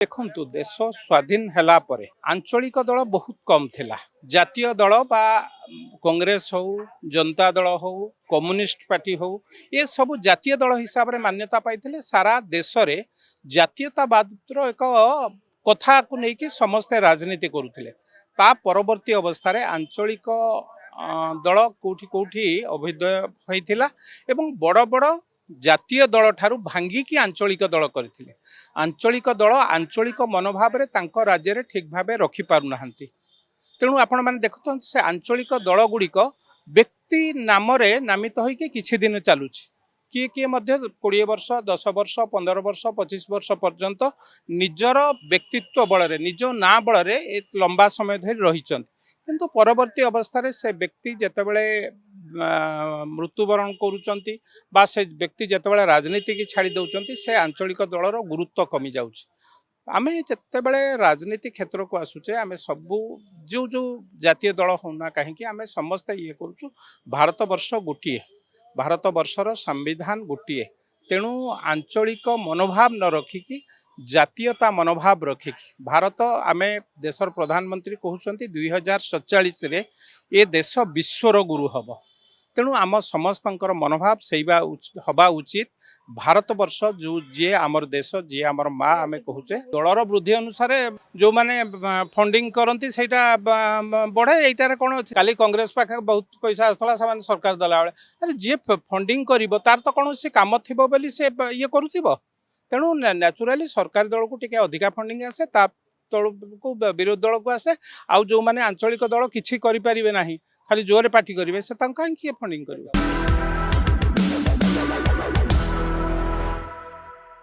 देखु देश स्वाधीन हैला परे आंचलिक दल बहुत कम थिला। जातीय दल बा कांग्रेस हो, जनता दल हो, कम्युनिस्ट पार्टी हो, ये सब जातीय दल हिसाब से मान्यता पाई सारा देश में जातीयतावाद एक कथा को लेकिन समस्ते राजनीति करुले। ता परवर्ती अवस्था रे आंचलिक दल कोठी कोठी अभ्युदय होइथिला एवं बड़ बड़ जातीय दल ठारू भांगिकी आंचलिक दल करथिले। आंचलिक दल आंचलिक मनोभाव रे तांको राज्य रे ठीक भाबे रखि पारु नाहंती। तेणु आपण माने देखत से आंचलिक दल गुड़िक व्यक्ति नाम रे नामित होइके किछि दिन चलुछि। किए किए मध्य 20 वर्ष 10 वर्ष 15 वर्ष 25 वर्ष पर्यंत निजर व्यक्तित्व बल रे निज ना बल रे लंबा समय धरि रहिचंत। किंतु परवर्ती अवस्था रे से व्यक्ति जेतेबेले मृत्युवरण करुचंती बा से व्यक्ति जेतेबेले राजनीति की छाड़ी दउचंती से आंचलिक दलर गुरुत्व कमी जाउछि। आमे जेतेबेले राजनीति क्षेत्र को आसुचे आमे सबु जो जो जातीय दल होना कहीं आमे समस्त ये करूछु। भारत वर्ष गोटिए, भारत वर्षर संविधान गोटिए। तेणु आंचलिक मनोभाव न रखिकी जातीयता मनोभाव रखिकी भारत आमे देशर प्रधानमंत्री कहउचंती 2047 रे ए देश विश्वर गुरु हब। तेणु आम समस्तंकर मनोभाव सेवा हवा उचित। भारत वर्ष जो जी आमर देश जी आमर माँ आमे कहूचे दलर वृद्धि अनुसार जो माने फंडिंग करती से बढ़े यार कौन अच्छे काली कांग्रेस पाखे बहुत पैसा आसला से सरकार दला बेले अरे जी फंडिंग कर तार तो कौन से कम थी बोली से ये करुव। तेणु न्याचुराली सरकारी दल को टिके अधिका फंडिंग आसे ता तल को विरोधी दल को आसे आउ जो माने आंचलिक दल किछि करि परिबे नाही खाली जोरे पार्टी करेंगे से कहीं फंडिंग करेंगे।